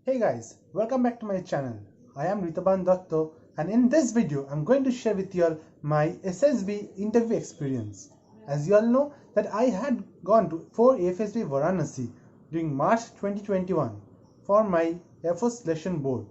Hey guys, welcome back to my channel. I am Ritaban Datta, and in this video I'm going to share with you all my SSB interview experience. As you all know that I had gone for AFSB Varanasi during March 2021 for my Air Force Selection Board.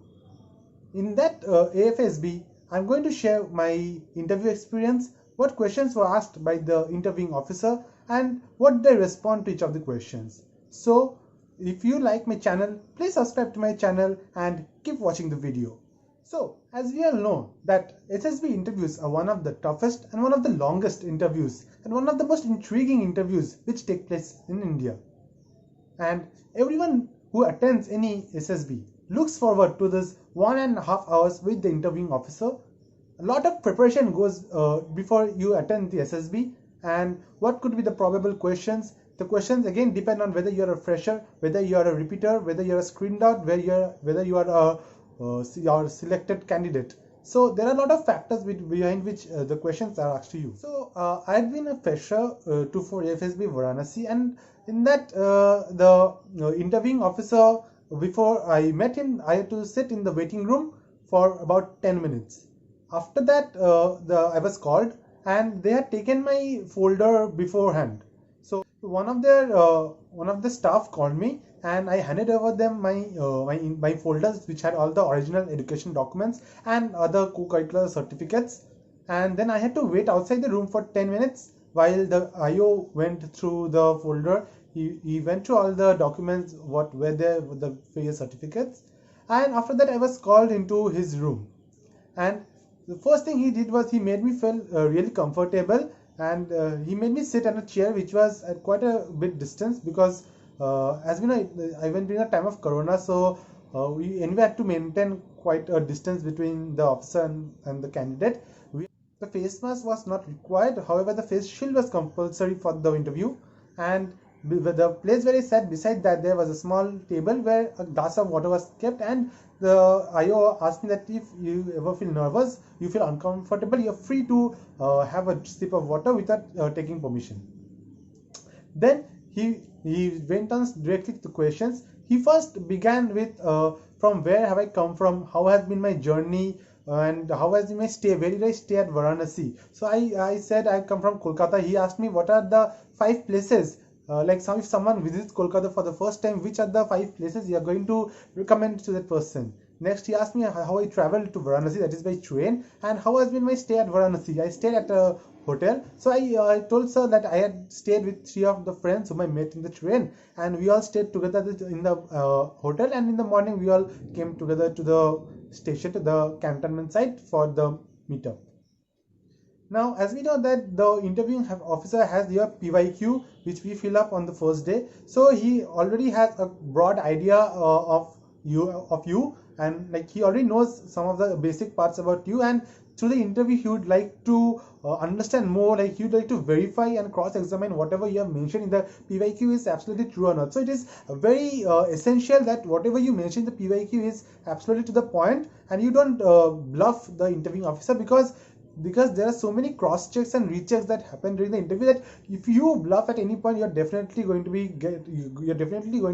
In that AFSB, I'm going to share my interview experience, what questions were asked by the interviewing officer, and what they respond to each of the questions. So, if you like my channel, please subscribe to my channel and keep watching the video. So, as we all know that SSB interviews are one of the toughest and one of the longest interviews and one of the most intriguing interviews which take place in India. And everyone who attends any SSB looks forward to this 1.5 hours with the interviewing officer. A lot of preparation goes before you attend the SSB, and what could be the probable questions. The questions again depend on whether you are a fresher, whether you are a repeater, whether you are a screened out, whether you are your selected candidate. So there are a lot of factors behind which the questions are asked to you. So I had been a fresher for AFSB Varanasi, and in that the interviewing officer, before I met him, I had to sit in the waiting room for about 10 minutes. After that, I was called, and they had taken my folder beforehand. So one of the staff called me, and I handed over them my folders, which had all the original education documents and other co-curricular certificates. And then I had to wait outside the room for 10 minutes while the IO went through the folder. He went through all the documents, what were there with the various certificates, and after that I was called into his room. And the first thing he did was he made me feel really comfortable, and he made me sit on a chair which was at quite a bit distance, because as we know, I went during a time of corona, so we anyway had to maintain quite a distance between the officer and the candidate. The face mask was not required, however the face shield was compulsory for the interview. And the place where I sat, beside that there was a small table where a glass of water was kept, and the IO asked me that if you ever feel nervous, you feel uncomfortable, you're free to have a sip of water without taking permission. Then he went on directly to the questions. He first began with from where have I come from, how has been my journey, and how has been my stay, where did I stay at Varanasi. So I said I come from Kolkata. He asked me what are the 5 places, if someone visits Kolkata for the first time, which are the 5 places you are going to recommend to that person. Next, he asked me how I traveled to Varanasi, that is by train, and how has been my stay at Varanasi. I stayed at a hotel. So I told sir that I had stayed with 3 of the friends whom I met in the train, and we all stayed together in the hotel, and in the morning we all came together to the station, to the cantonment site for the meetup. Now, as we know that the interviewing officer has your PYQ, which we fill up on the first day, so he already has a broad idea of you, and like he already knows some of the basic parts about you, and through the interview he would like to understand more, like he would like to verify and cross-examine whatever you have mentioned in the PYQ is absolutely true or not. So it is very essential that whatever you mention in the PYQ is absolutely to the point, and you don't bluff the interviewing officer, because there are so many cross checks and rechecks that happen during the interview, that if you bluff at any point, you're definitely going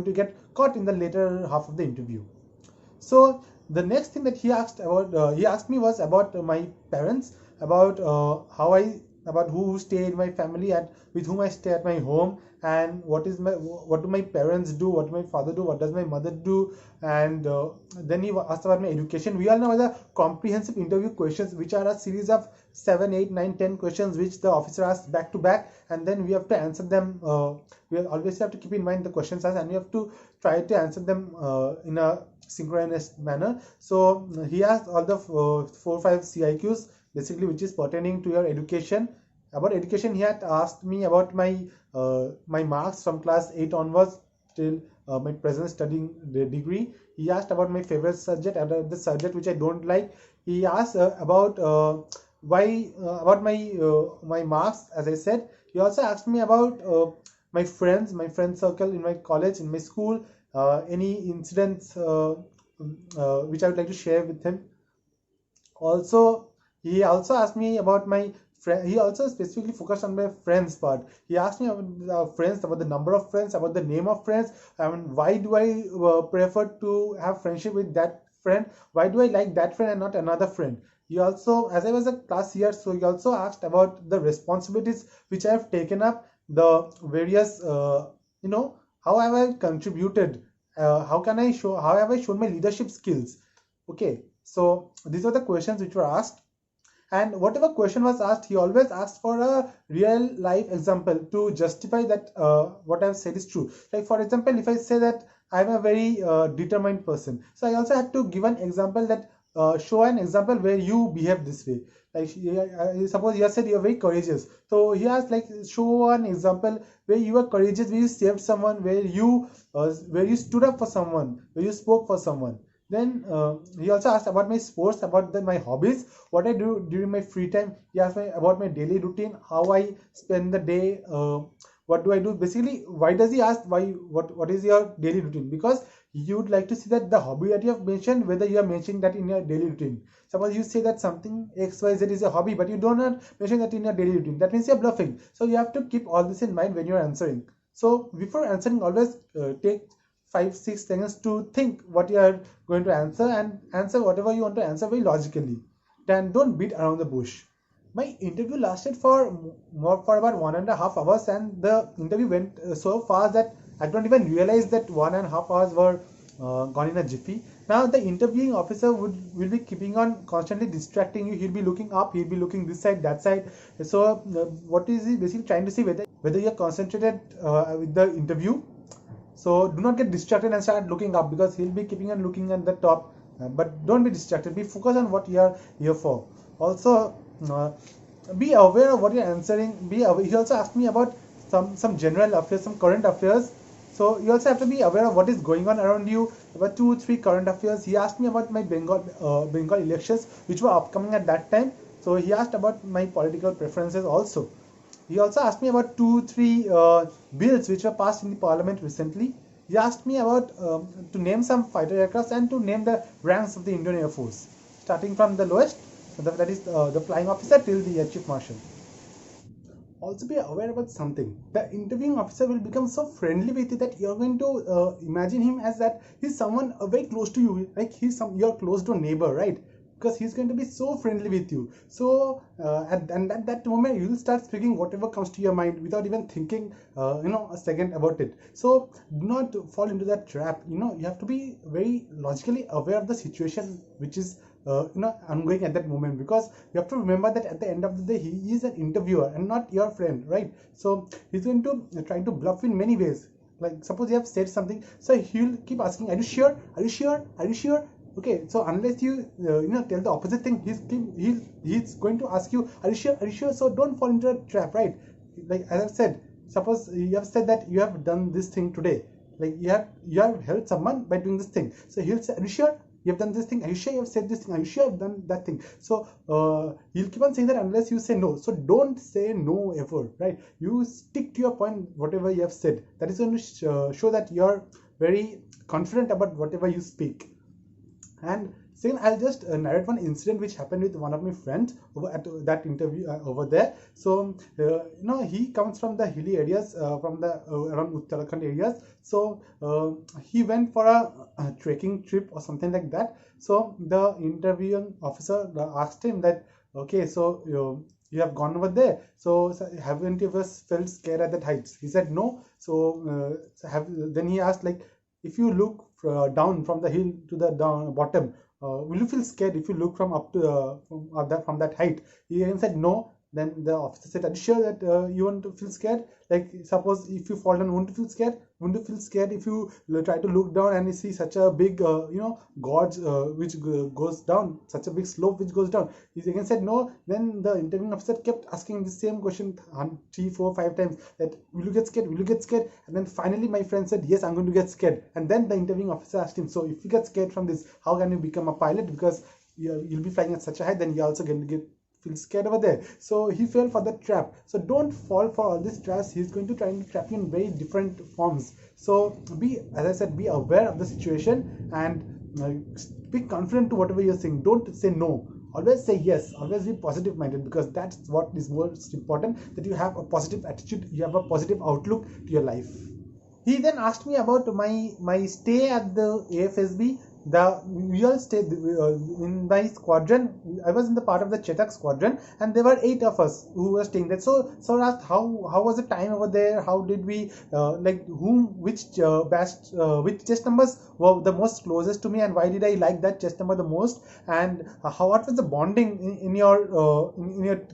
to get caught in the later half of the interview. So the next thing that he asked me was about my parents, about about who stay in my family and with whom I stay at my home, and what do my parents do, what do my father do, what does my mother do, and then he asked about my education. We all know the comprehensive interview questions, which are a series of 7, 8, 9, 10 questions which the officer asks back to back, and then we have to answer them. We always have to keep in mind the questions asked, and we have to try to answer them in a synchronous manner. So he asked all the 4 or 5 CIQs basically, which is pertaining to your education. About education, he had asked me about my marks from class 8 onwards till my present studying degree. He asked about my favorite subject, about the subject which I don't like. He asked about why about my marks, as I said. He also asked me about my friend circle in my college, in my school, any incidents which I would like to share with him. Also, he also asked me about my He also specifically focused on my friends part. He asked me about friends, about the number of friends, about the name of friends. I mean, why do I prefer to have friendship with that friend? Why do I like that friend and not another friend? He also, as I was a class here, so he also asked about the responsibilities which I have taken up, the various, how have I contributed? How have I shown my leadership skills? Okay, so these are the questions which were asked, and whatever question was asked, he always asked for a real life example to justify that what I've said is true. Like for example, if I say that I'm a very determined person, so I also had to give an example that show an example where you behave this way. Like suppose you have said you're very courageous, so he has like show an example where you are courageous, where you saved someone, where you stood up for someone, where you spoke for someone. Then he also asked about my sports, about my hobbies, what I do during my free time. He asked me about my daily routine, how I spend the day, what do I do. Basically, why does he ask what is your daily routine? Because you would like to see that the hobby that you have mentioned, whether you are mentioning that in your daily routine. Suppose you say that something XYZ is a hobby, but you do not mention that in your daily routine. That means you're bluffing. So you have to keep all this in mind when you're answering. So before answering, always take 5-6 seconds to think what you are going to answer, and answer whatever you want to answer very logically. Then don't beat around the bush. My interview lasted for about 1.5 hours, and the interview went so fast that I don't even realize that 1.5 hours were gone in a jiffy. Now the interviewing officer will be keeping on constantly distracting you. He'll be looking up, he'll be looking this side, that side. So what is he basically trying to see, whether you're concentrated with the interview. So do not get distracted and start looking up, because he'll be keeping on looking at the top. But don't be distracted. Be focused on what you are here for. Also, be aware of what you're answering. Be aware. He also asked me about some general affairs, some current affairs. So you also have to be aware of what is going on around you. About 2-3 current affairs. He asked me about my Bengal elections, which were upcoming at that time. So he asked about my political preferences also. He also asked me about 2-3 bills which were passed in the parliament recently. He asked me about to name some fighter aircrafts and to name the ranks of the Indian Air Force, starting from the lowest, that is the flying officer, till the Air Chief Marshal. Also be aware about something. The interviewing officer will become so friendly with you that you're going to imagine him as that he's someone very close to you, like your close door neighbor, right? Because he's going to be so friendly with you. So at that moment you'll start speaking whatever comes to your mind without even thinking a second about it. So do not fall into that trap. You have to be very logically aware of the situation which is ongoing at that moment, because you have to remember that at the end of the day he is an interviewer and not your friend, right? So he's going to try to bluff in many ways. Like suppose you have said something, so he'll keep asking, are you sure, are you sure, are you sure? Okay, so unless you tell the opposite thing, he's going to ask you, are you sure, are you sure? So don't fall into a trap, right? Like as I've said, suppose you have said that you have done this thing today, like you have helped someone by doing this thing, so he'll say, are you sure you have done this thing? Are you sure you have said this thing? Are you sure you have done that thing? So he'll keep on saying that unless you say no. So don't say no ever, right? You stick to your point, whatever you have said. That is going to show that you're very confident about whatever you speak. And second, I'll just narrate one incident which happened with one of my friends over at that interview over there. So he comes from the hilly areas, from the around Uttarakhand areas. So he went for a trekking trip or something like that. So the interviewing officer asked him that, okay, so you have gone over there, so haven't you ever felt scared at that heights? He said no. So then he asked, like, if you look down from the hill to the bottom, will you feel scared if you look from up to from that height? He even said no. Then the officer said, are you sure that you want to feel scared? Like suppose if you fall down, won't you feel scared? Won't you feel scared if you try to look down and you see such a big gorge which goes down, such a big slope which goes down? He again said no. Then the interviewing officer kept asking the same question 3, 4, 5 times, that will you get scared, will you get scared? And then finally my friend said, yes, I'm going to get scared. And then the interviewing officer asked him, so if you get scared from this, how can you become a pilot? Because you'll be flying at such a height, then you're also going to feel scared over there. So he fell for that trap. So don't fall for all these traps. He's going to try and trap you in very different forms. So as I said, be aware of the situation and be confident to whatever you're saying. Don't say no. Always say yes, always be positive minded, because that's what is most important, that you have a positive attitude, you have a positive outlook to your life. He then asked me about my stay at the AFSB. We all stayed in my squadron. I was in the part of the Chetak squadron, and there were 8 of us who were staying there. So I asked how was the time over there? How did we like which chest numbers were the most closest to me, and why did I like that chest number the most? And what was the bonding in your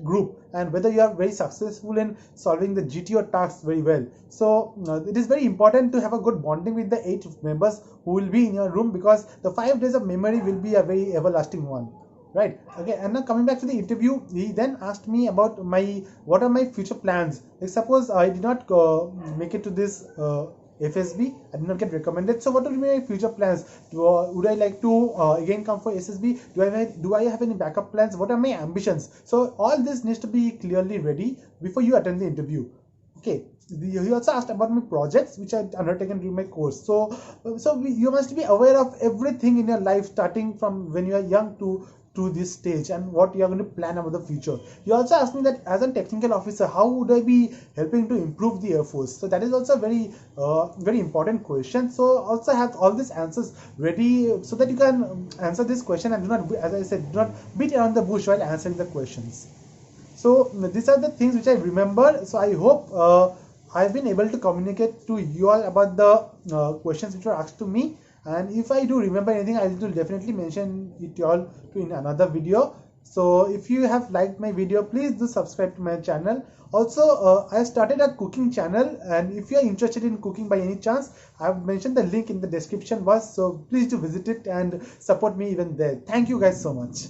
group, and whether you are very successful in solving the GTO tasks very well. So it is very important to have a good bonding with the 8 members who will be in your room, because the 5 days of memory will be a very everlasting one, right? Okay, and now coming back to the interview, he then asked me about what are my future plans. Like, suppose I did not make it to this FSB, I did not get recommended, so what will be my future plans? Would I like to again come for SSB? Do I have any backup plans? What are my ambitions? So all this needs to be clearly ready before you attend the interview. Okay, he also asked about my projects which I undertaken during my course. So you must be aware of everything in your life, starting from when you are young to this stage, and what you are going to plan about the future. He also asked me that as a technical officer, how would I be helping to improve the Air Force? So that is also a very important question. So also have all these answers ready, so that you can answer this question, and do not, as I said, do not beat around the bush while answering the questions. So these are the things which I remember. So I hope I've been able to communicate to you all about the questions which were asked to me. And if I do remember anything, I will definitely mention it to all in another video. So if you have liked my video, please do subscribe to my channel. Also, I started a cooking channel, and if you are interested in cooking by any chance, I have mentioned the link in the description box. So please do visit it and support me even there. Thank you guys so much.